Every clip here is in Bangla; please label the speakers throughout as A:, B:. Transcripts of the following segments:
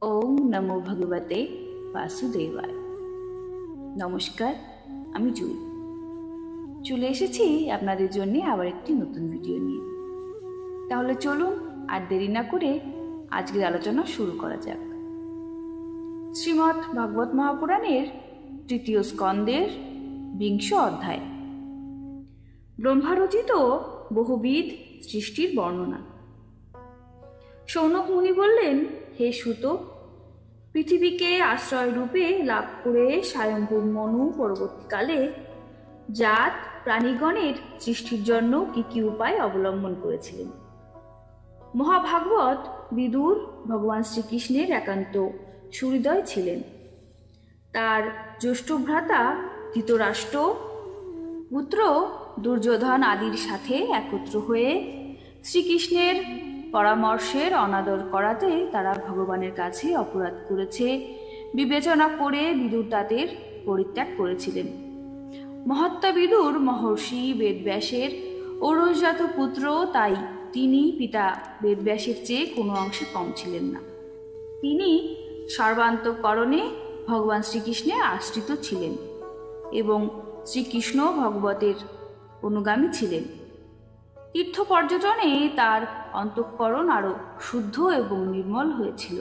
A: ওম নমো ভগবতে বাসুদেবায়। নমস্কার, আমি জুই। চলে এসেছি আপনাদের জন্য আবার একটি নতুন ভিডিও নিয়ে। তাহলে চলুন আর দেরি না করে আজকের আলোচনা শুরু করা যাক। শ্রীমদ্ ভাগবত মহাপুরাণের তৃতীয় স্কন্দের 20 অধ্যায়, ব্রহ্মারচিত বহুবিধ সৃষ্টির বর্ণনা। শৌনক মুনি বললেন, হে সুত, পৃথিবীকে আশ্রয় রূপে লাভ করে স্বয়ম্ভূ মনু পরবর্তীকালে জাত প্রাণীগণের সৃষ্টির জন্য কি কি উপায় অবলম্বন করেছিলেন। মহাভাগবত বিদুর ভগবান শ্রীকৃষ্ণের একান্ত সুহৃদয় ছিলেন। তার জ্যেষ্ঠ ভ্রাতা ধৃতরাষ্ট্র, পুত্র দুর্যোধন আদির সাথে একত্র হয়ে শ্রীকৃষ্ণের পরামর্শের অনাদর করাতে তারা ভগবানের কাছে অপরাধ করেছে বিবেচনা করে বিদুর তাদের পরিত্যাগ করেছিলেন। মহাত্মা বিদুর মহর্ষি বেদব্যাসের ঔরসজাত পুত্র, তাই তিনি পিতা বেদব্যাসের চেয়ে কোনো অংশে কম ছিলেন না। তিনি সর্বান্তঃকরণে ভগবান শ্রীকৃষ্ণের আশ্রিত ছিলেন এবং শ্রীকৃষ্ণ ভগবতের অনুগামী ছিলেন। তীর্থ পর্যটনে তার অন্তঃকরণ আরও শুদ্ধ এবং নির্মল হয়েছিল।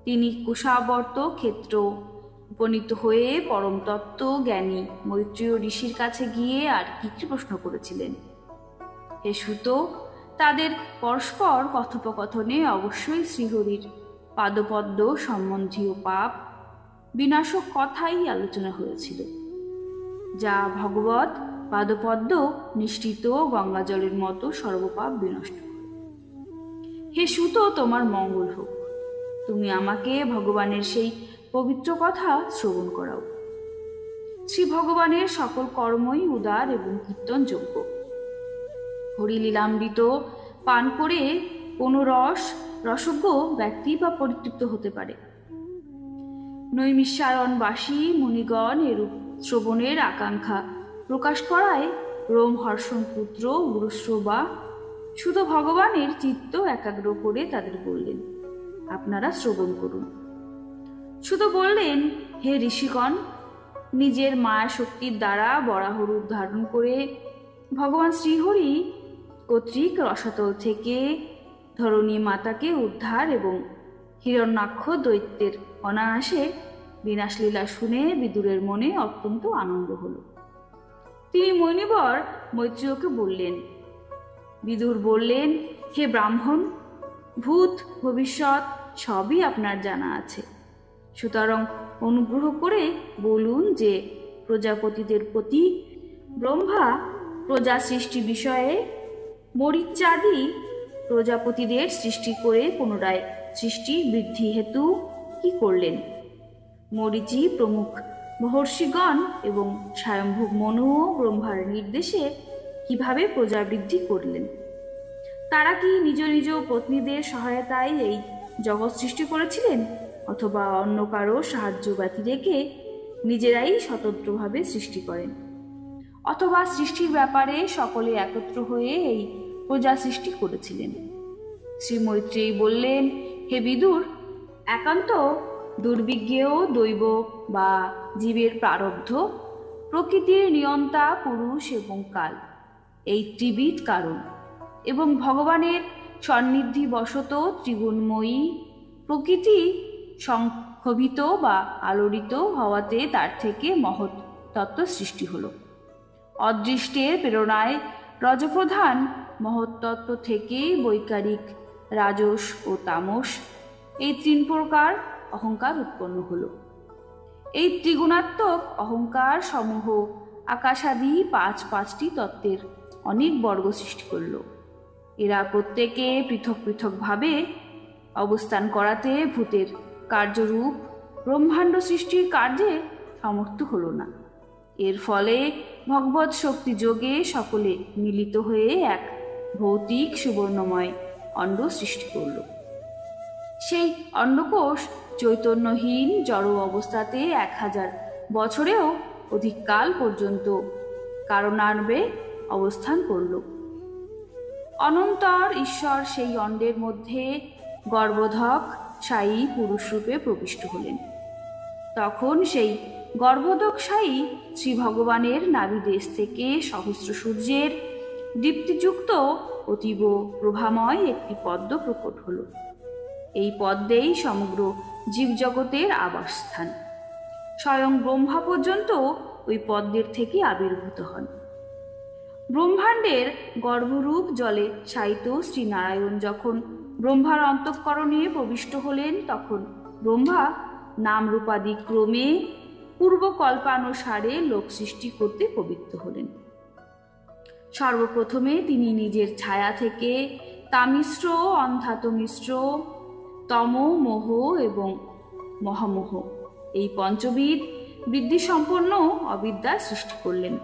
A: তিনি কুশাবর্ত ক্ষেত্র উপনীত হয়ে পরম তত্ত্ব জ্ঞানী মৈত্রেয় ঋষির কাছে গিয়ে আর কি কি প্রশ্ন করেছিলেন। হে সুত, তাদের পরস্পর কথোপকথনে অবশ্যই শ্রীহরির পাদপদ্ম সম্বন্ধীয় পাপ বিনাশক কথাই আলোচনা হয়েছিল, যা ভগবত পাদপদ্ম নিষ্ঠিত গঙ্গাজলের মতো সর্বপাপ বিনষ্ট করে। হে সুত, তোমার মঙ্গল হোক। তুমি আমাকে ভগবানের সেই পবিত্র কথা শ্রবণ করাও। শ্রী ভগবানের সকল কর্মই উদার এবং কীর্তনযোগ্য। হরিলীলামৃত পান করে কোনো রসজ্ঞ ব্যক্তি বা পরিতৃপ্ত হতে পারে। নৈমিষারণবাসী মুনিগণ এরূপ শ্রবণের আকাঙ্ক্ষা প্রকাশ করায় রোমহর্ষণ পুত্র গুরুশ্রবা শুধু ভগবানের চিত্ত একাগ্র করে তাদের বললেন, আপনারা শ্রবণ করুন। শুধু বললেন, হে ঋষিগণ, নিজের মায়া শক্তির দ্বারা বরাহ রূপ ধারণ করে ভগবান শ্রীহরি কর্তৃক রসাতল থেকে ধরণী মাতাকে উদ্ধার এবং হিরণ্যাক্ষ দৈত্যের অনায়াসে বিনাশলীলা শুনে বিদুরের মনে অত্যন্ত আনন্দ হল। তিনি মৈনিবর মৈত্রেয়কে বললেন। বিদুর বললেন, হে ব্রাহ্মণ, ভূত ভবিষ্যৎ সবই আপনার জানা আছে, সুতরাং অনুগ্রহ করে বলুন যে প্রজাপতিদের প্রতি ব্রহ্মা প্রজা সৃষ্টি বিষয়ে মরিচাদি প্রজাপতিদের সৃষ্টি করে পুনরায় সৃষ্টির বৃদ্ধি হেতু কি করলেন। মরিচি প্রমুখ মহর্ষিগণ এবং স্বয়ম্ভূ মনু ও ব্রহ্মার নির্দেশে কিভাবে প্রজাবৃদ্ধি করলেন। তারা কি নিজ নিজ পত্নীদের সহায়তায় এই জগৎ সৃষ্টি করেছিলেন, অথবা অন্য কারো সাহায্য ব্যতি রেখে নিজেরাই স্বতন্ত্রভাবে সৃষ্টি করেন, অথবা সৃষ্টির ব্যাপারে সকলে একত্র হয়ে এই প্রজা সৃষ্টি করেছিলেন। শ্রী মৈত্রেয়ী বললেন, হে বিদুর, একান্ত দুর্বিজ্ঞেয় দৈব বা জীবের প্রারব্ধ, প্রকৃতির নিয়ন্তা পুরুষ এবং কাল, এই ত্রিবিধ কারণ এবং ভগবানের সন্নিধি বশত ত্রিগুণময়ী প্রকৃতি সংক্ষোভিত বা আলোড়িত হওয়াতে তার থেকে মহৎ তত্ত্ব সৃষ্টি হল। অদৃষ্টের প্রেরণায় রজপ্রধান মহৎ তত্ত্ব থেকে বৈকারিক রাজস ও তামস, এই 3 প্রকার অহংকার উৎপন্ন হল। এই ত্রিগুণাত্মক অহংকার সমূহ আকাশাদি 5টি তত্ত্বের অনেক বর্গ সৃষ্টি করল। এরা প্রত্যেকে পৃথক পৃথকভাবে অবস্থান করাতে ভূতের কার্যরূপ ব্রহ্মাণ্ড সৃষ্টির কার্যে সমর্থ হল না। এর ফলে ভগবৎ শক্তি যোগে সকলে মিলিত হয়ে এক ভৌতিক সুবর্ণময় অণ্ড সৃষ্টি করল। সেই অন্ডকোষ চৈতন্যহীন জড় অবস্থাতে 1000 বছরেও অধিক কাল পর্যন্ত কারণার্বে অবস্থান করল। অনন্তর ঈশ্বর সেই অণ্ডের মধ্যে গর্ভধক সায়ী পুরুষরূপে প্রবিষ্ট হলেন। তখন সেই গর্ভোদকশায়ী শ্রী ভগবানের নাভিদেশ থেকে সহস্র সূর্যের দীপ্তিযুক্ত অতীব প্রভাময় একটি পদ্ম প্রকট হল। এই পদ্মেই সমগ্র জীবজগতের আবাসস্থান। স্বয়ং ব্রহ্মা পর্যন্ত ওই পদ্মের থেকে আবির্ভূত হন। ব্রহ্মাণ্ডের গর্ভরূপ জলে শায়িত শ্রীনারায়ণ যখন ব্রহ্মার অন্তঃকরণে প্রবিষ্ট হলেন, তখন ব্রহ্মা নামরূপাদি ক্রমে পূর্বকল্পানুসারে লোক সৃষ্টি করতে প্রবৃত্ত হলেন। সর্বপ্রথমে তিনি নিজের ছায়া থেকে তামিশ্র, অন্ধাতমিশ্র, তম, মোহ এবং মহামোহ এই পঞ্চবিধ বৃদ্ধিসম্পন্ন অবিদ্যা সৃষ্টি করলেন।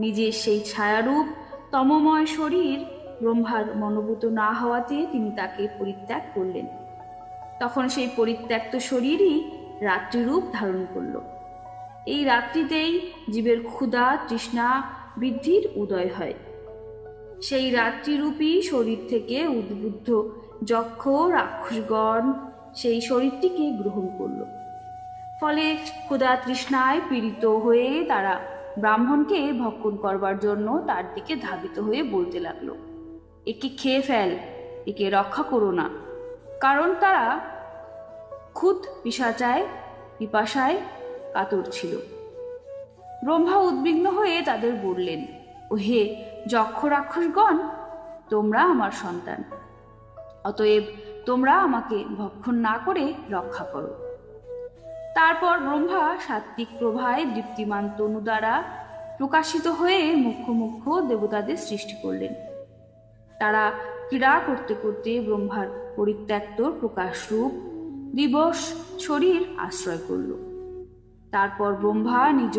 A: নিজের সেই ছায়ারূপ তমময় শরীর ব্রহ্মার মনোভূত না হওয়াতে তিনি তাকে পরিত্যাগ করলেন। তখন সেই পরিত্যক্ত শরীরই রাত্রিরূপ ধারণ করল। এই রাত্রিতেই জীবের ক্ষুধা তৃষ্ণা বৃদ্ধির উদয় হয়। সেই রাত্রিরূপী শরীর থেকে উদ্বুদ্ধ যক্ষ রাক্ষসগণ সেই শরীরটিকে গ্রহণ করল। ফলে ক্ষুধা তৃষ্ণায় পীড়িত হয়ে তারা ব্রাহ্মণকে ভক্ষণ করবার জন্য তার দিকে ধাবিত হয়ে বলতে লাগলো, একে খেয়ে ফেল, একে রক্ষা করো না। কারণ তারা খুদ পিপাসায় কাতর ছিল। ব্রহ্মা উদ্বিগ্ন হয়ে তাদের বললেন, ও হে যক্ষ রাক্ষসগণ, তোমরা আমার সন্তান, অতএব তোমরা আমাকে ভক্ষণ না করে রক্ষা করো। তারপর ব্রহ্মা সাত্ত্বিক প্রভায় দীপ্তিমান তনু দ্বারা প্রকাশিত হয়ে মুখ্য মুখ্য দেবতাদের সৃষ্টি করলেন। তারা ক্রীড়া করতে করতে ব্রহ্মার পরিত্যক্ত প্রকাশরূপ দিবস শরীর আশ্রয় করল। তারপর ব্রহ্মা নিজ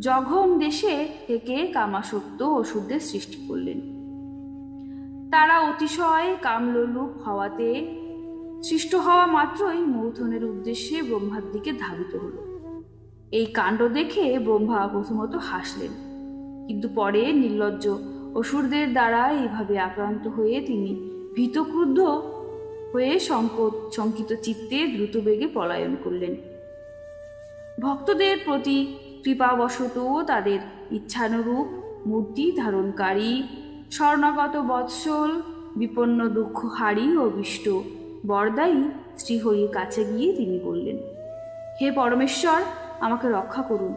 A: জঘন দেশে থেকে কামাসক্ত অসুরদের সৃষ্টি করলেন। তারা অতিশয় কামলোলুপ হওয়াতে সৃষ্ট হওয়া মাত্রই মৌথনের উদ্দেশ্যে ব্রহ্মার দিকে ধাবিত হল। এই কাণ্ড দেখে ব্রহ্মা প্রথমত হাসলেন, কিন্তু পরে নির্লজ্জ অসুরদের দ্বারা এইভাবে আক্রান্ত হয়ে তিনি ভীতক্রুদ্ধ হয়ে শঙ্কিত চিত্তে দ্রুত বেগে পলায়ন করলেন। ভক্তদের প্রতি কৃপাবশত তাদের ইচ্ছানুরূপ মূর্তি ধারণকারী স্বর্ণাগত বৎসল বিপন্ন দুঃখহারী ও বিষ্ট বরদায়ী শ্রীহরির কাছে গিয়ে তিনি বললেন, হে পরমেশ্বর, আমাকে রক্ষা করুন।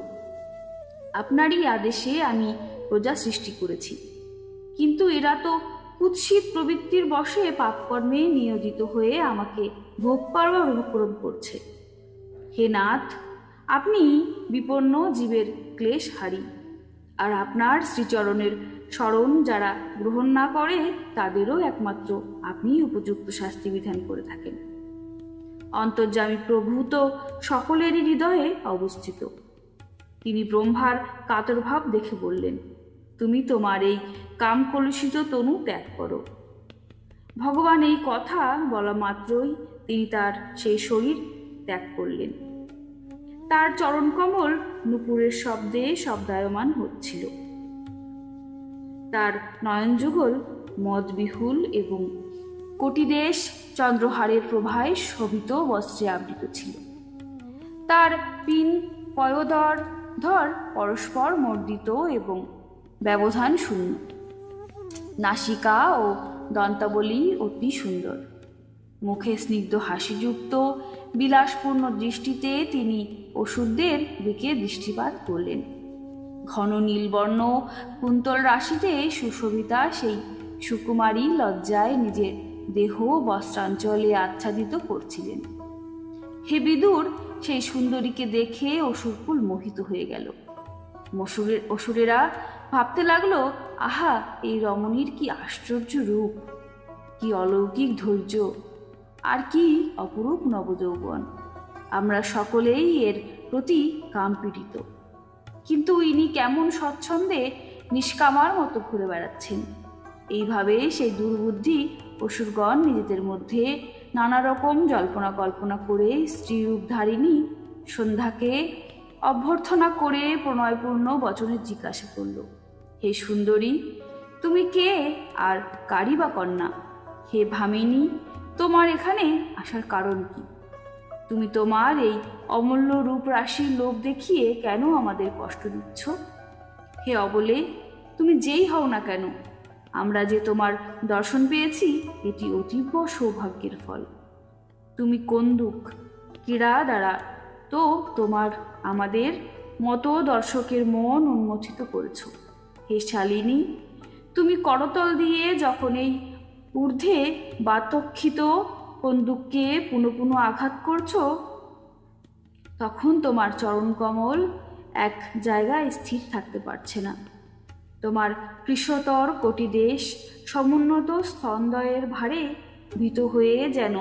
A: আপনারই আদেশে আমি প্রজা সৃষ্টি করেছি, কিন্তু এরা তো কুৎসিত প্রবৃত্তির বশে পাপকর্মে নিয়োজিত হয়ে আমাকে ভোগ পাওয়ার অনুকরণ করছে। হে নাথ, আপনি বিপন্ন জীবের ক্লেশ হারি, আর আপনার শ্রীচরণের স্মরণ যারা গ্রহণ না করে তাদেরও একমাত্র আপনিই উপযুক্ত শাস্তি বিধান করে থাকেন। অন্তর্যামী প্রভু তো সকলেরই হৃদয়ে অবস্থিত। তিনি ব্রহ্মার কাতরভাব দেখে বললেন, তুমি তোমার এই কামকলুষিত তনু ত্যাগ করো। ভগবান এই কথা বলা মাত্রই তিনি তার সেই শরীর ত্যাগ করলেন। তার চরণকমল নূপুরের শব্দে শব্দায়মান হচ্ছিল। তার নয়নযুগল মদবিহুল এবং কোটিদেশ চন্দ্রহারের প্রভায় শোভিত বস্ত্রে আবৃত ছিল। তার পিন পয়োধর পরস্পর মর্দিত এবং ব্যবধান শূন্য। নাসিকা ও দন্তাবলী অতি সুন্দর। মুখে স্নিগ্ধ হাসিযুক্ত বিলাসপূর্ণ দৃষ্টিতে তিনি অসুরদের দিকে দৃষ্টিপাত করলেন। ঘন নীলবর্ণ কুন্তল রাশিতে সুশোভিতা সেই সুকুমারী লজ্জায় নিজের দেহ বস্ত্রাঞ্চলে আচ্ছাদিত করছিলেন। হে বিদুর, সেই সুন্দরীকে দেখে অসুরকুল মোহিত হয়ে গেল। অসুরেরা ভাবতে লাগলো, আহা, এই রমণীর কি আশ্চর্য রূপ, কি অলৌকিক ধৈর্য, আর কি অপরূপ নবযৌবন। আমরা সকলেই এর প্রতি কামপীড়িত, কিন্তু ইনি কেমন স্বচ্ছন্দে নিষ্কামার মতো ঘুরে বেড়াচ্ছেন। এইভাবে সেই দুর্বুদ্ধি অসুরগণ নিজেদের মধ্যে নানা রকম জল্পনা কল্পনা করে স্ত্রীরূপধারিণী সন্ধ্যাকে অভ্যর্থনা করে প্রণয়পূর্ণ বচনে জিজ্ঞাসা করল, হে সুন্দরী, তুমি কে আর কারি বা কন্যা? হে ভামিনী, তোমার এখানে আসার কারণ কি? তুমি তোমার এই অমূল্য রূপ রাশির লোভ দেখিয়ে কেন আমাদের কষ্ট দিচ্ছ? হে অবলে, তুমি যেই হও না কেন, আমরা যে তোমার দর্শন পেয়েছি এটি অতীব সৌভাগ্যের ফল। তুমি কন্দুক ক্রীড়া দ্বারা তো তোমার আমাদের মতো দর্শকের মন উন্মোচিত করেছ। হে শালিনী, তুমি করতল দিয়ে যখন এই ঊর্ধ্বে বাতক্ষিত কন্দুককে পুনঃ পুনঃ আঘাত করছো, তখন তোমার চরণকমল এক জায়গায় স্থির থাকতে পারছে না। তোমার কৃশতর কোটিদেশ সমুন্নত স্তনদ্বয়ের ভারে ভীত হয়ে যেন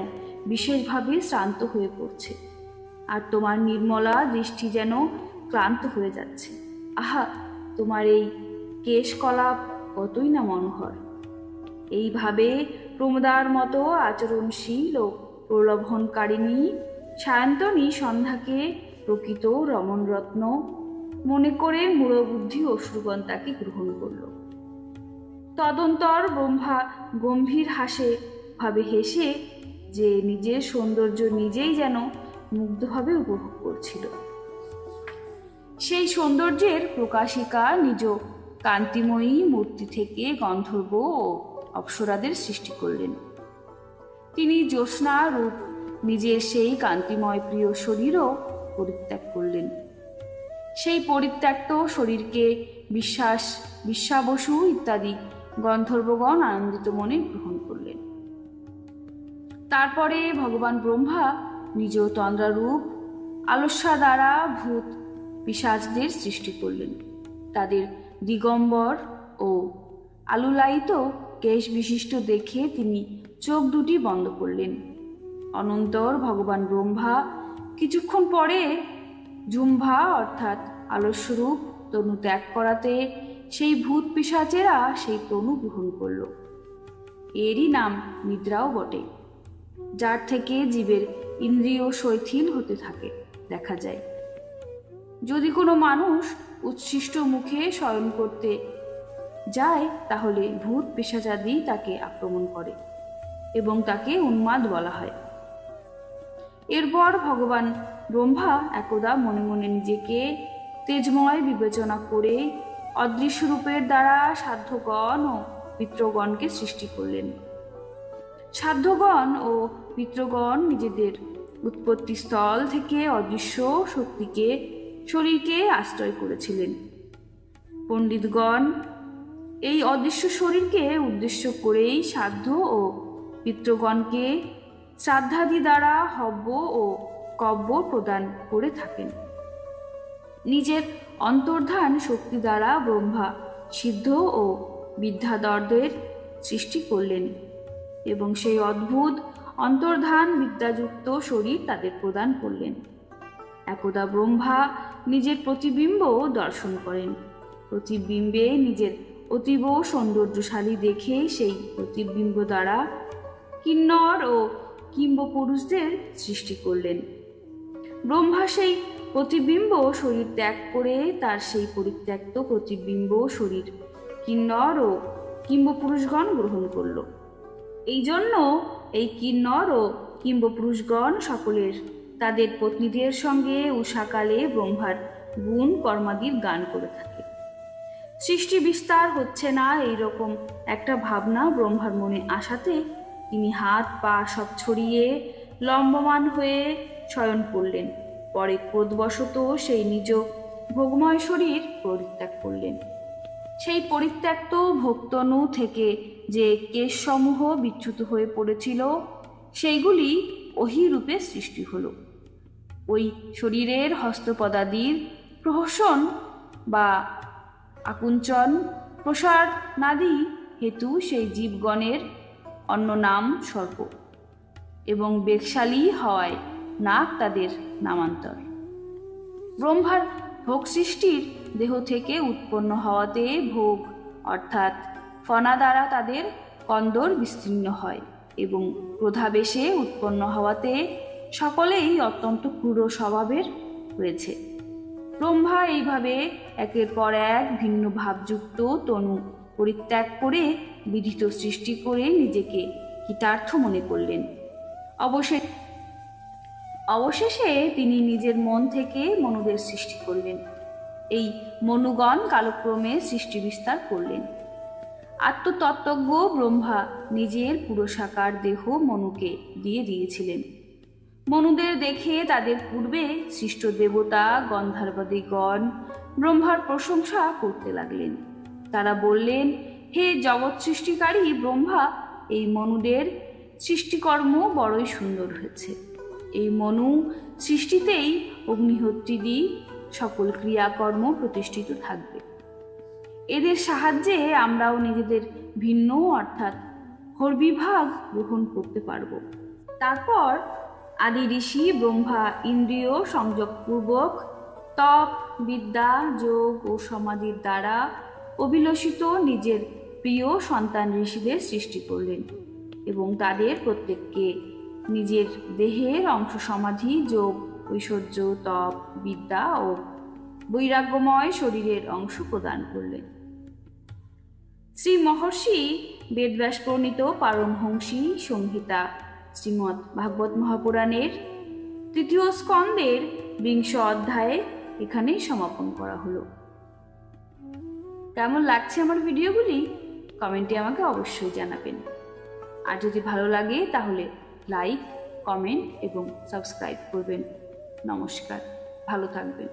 A: বিশেষভাবে শ্রান্ত হয়ে পড়ছে, আর তোমার নির্মলা দৃষ্টি যেন ক্লান্ত হয়ে যাচ্ছে। আহা, তোমার এই কেশকলাপ কতই না মনোহর! এইভাবে প্রমদার মতো আচরণশীল ও প্রলোভনকারিণী সায়ন্তনী সন্ধ্যাকে প্রকৃত রমণরত্ন মনে করে মূঢ়বুদ্ধি অশ্রুগণ তাকে গ্রহণ করল। তদন্তর ব্রহ্মা গম্ভীর ভাবে হেসে যে নিজের সৌন্দর্য নিজেই যেন মুগ্ধভাবে উপভোগ করছিল, সেই সৌন্দর্যের প্রকাশিকা নিজ কান্তিময়ী মূর্তি থেকে গন্ধর্ব ও অপ্সরাদের সৃষ্টি করলেন। তিনি জ্যোৎস্না রূপ নিজের সেই কান্তিময় প্রিয় শরীরও পরিত্যাগ করলেন। সেই পরিত্যক্ত শরীরকে বিশ্বাবসু ইত্যাদি গন্ধর্বগণ আনন্দিত মনে গ্রহণ করলেন। তারপরে ভগবান ব্রহ্মা নিজ তন্দ্রারূপ আলস্যা দ্বারা ভূত পিশাচদের সৃষ্টি করলেন। তাদের দিগম্বর ও আলুলায়িত কেশ বিশিষ্ট দেখে তিনি চোখ দুটি বন্ধ করলেন। অনন্তর ভগবান ব্রহ্মা কিছুক্ষণ পরে জুম্ভা অর্থাৎ আলস্যরূপ তনু ত্যাগ করাতে সেই ভূত পিশাচেরা সেই তনু গ্রহণ করল। এরই নাম নিদ্রাও বটে, যার থেকে জীবের ইন্দ্রিয় শৈথিল হতে থাকে দেখা যায়। যদি কোনো মানুষ উচ্ছিষ্ট মুখে শয়ন করতে যায়, তাহলে ভূত পিশাচাদি তাকে আক্রমণ করে এবং তাকে উন্মাদ বলা হয়। এরপর ভগবান ব্রহ্মা একদা মনে মনে নিজেকে তেজময় বিবেচনা করে অদৃশ্য রূপের দ্বারা সাধ্যগণ ও পিতৃগণকে সৃষ্টি করলেন। সাধ্যগণ ও পিতৃগণ নিজেদের উৎপত্তি স্থল থেকে অদৃশ্য শরীরকে আশ্রয় করেছিলেন। পণ্ডিতগণ এই অদৃশ্য শরীরকে উদ্দেশ্য করেই সাধ্য ও পিতৃগণকে শ্রাদ্ধাদি দ্বারা হব্য ও কব্য প্রদান করে থাকেন। নিজের অন্তর্ধান শক্তি দ্বারা ব্রহ্মা সিদ্ধ ও বিদ্যাধরদের সৃষ্টি করলেন এবং সেই অদ্ভুত অন্তর্ধান বিদ্যাযুক্ত শরীর তাদের প্রদান করলেন। একদা ব্রহ্মা নিজের প্রতিবিম্ব দর্শন করেন। প্রতিবিম্বে নিজের অতীব সৌন্দর্যশালী দেখে সেই প্রতিবিম্ব দ্বারা কিন্নর ও কিম্ব পুরুষদের সৃষ্টি করলেন। ব্রহ্মা সেই প্রতিবিম্ব শরীর ত্যাগ করে তার সেই পরিত্যক্ত প্রতিবিম্ব শরীর কিন্নর ও কিম্ব পুরুষগণ গ্রহণ করল। এই জন্য এই কিন্নর ও কিম্ব পুরুষগণ সকলের তাদের পত্নীদের সঙ্গে উষাকালে ব্রহ্মার গুণ কর্মাদির গান করে থাকে। সৃষ্টি বিস্তার হচ্ছে না এইরকম একটা ভাবনা ব্রহ্মার মনে আসাতে তিনি হাত পা সব ছড়িয়ে লম্বমান হয়ে শয়ন করলেন। পরে ক্রোধবশত সেই নিজ ভোগময় শরীর পরিত্যাগ করলেন। সেই পরিত্যক্ত ভোক্তনু থেকে যে কেশসমূহ বিচ্যুত হয়ে পড়েছিল, সেইগুলি অহিরূপে সৃষ্টি হল। ওই শরীরের হস্তপদাদির প্রহসন বা আকুঞ্চন প্রসারনাদি হেতু সেই জীবগণের অন্য নাম সর্প এবং বেগশালী হওয়ায় নাক তাদের নামান্তর। ব্রহ্মার ভোগ সৃষ্টির দেহ থেকে উৎপন্ন হওয়াতে ভোগ অর্থাৎ ফনা দ্বারা তাদের কন্দর বিস্তীর্ণ হয় এবং ক্রোধাবেশে উৎপন্ন হওয়াতে সকলেই অত্যন্ত ক্রূর স্বভাবের হয়েছে। ব্রহ্মা এইভাবে একের পর এক ভিন্ন ভাবযুক্ত তনু পরিত্যাগ করে বিধিত সৃষ্টি করে নিজেকে হিতার্থ মনে করলেন অবশেষে তিনি নিজের মন থেকে মনুদের সৃষ্টি করলেন। এই মনুগণ কালক্রমে সৃষ্টি বিস্তার করলেন। আত্মতত্ত্বজ্ঞ ব্রহ্মা নিজের পুরুষাকার দেহ মনুকে দিয়ে দিয়েছিলেন। মনুদের দেখে তাদের পূর্বে সৃষ্ট দেবতা গন্ধর্বাদিগণ ব্রহ্মার প্রশংসা করতে লাগলেন। তারা বললেন, হে জগৎ সৃষ্টিকারী ব্রহ্মা, এই মনুদের সৃষ্টিকর্ম বড়ই সুন্দর হয়েছে। এই মনু সৃষ্টিতেই অগ্নিহোত্রীদি সকল ক্রিয়াকর্ম প্রতিষ্ঠিত থাকবে। এদের সাহায্যে আমরাও নিজেদের ভিন্ন অর্থাৎ হরবিভাগ গ্রহণ করতে পারব। তারপর আদি ঋষি ব্রহ্মা ইন্দ্রিয় সংযোগপূর্বক তপ, বিদ্যা, যোগ ও সমাধির দ্বারা অভিলষিত নিজের প্রিয় সন্তান ঋষিদের সৃষ্টি করলেন এবং তাদের প্রত্যেককে নিজের দেহের অংশ সমাধি, যোগ, ঐশ্বর্য, তপ, বিদ্যা ও বৈরাগ্যময় শরীরের অংশ প্রদান করলেন। শ্রী মহর্ষি বেদব্যাস প্রণীত পারমহংসী সংহিতা শ্রীমদ্ ভাগবত মহাপুরাণের ৩য় স্কন্ধের ২০ অধ্যায়ে এখানে সমাপন করা হলো। কেমন লাগছে আমার ভিডিওগুলি কমেন্টে আমাকে অবশ্যই জানাবেন। আর যদি ভালো লাগে তাহলে লাইক, কমেন্ট এবং সাবস্ক্রাইব করবেন। নমস্কার, ভালো থাকবেন।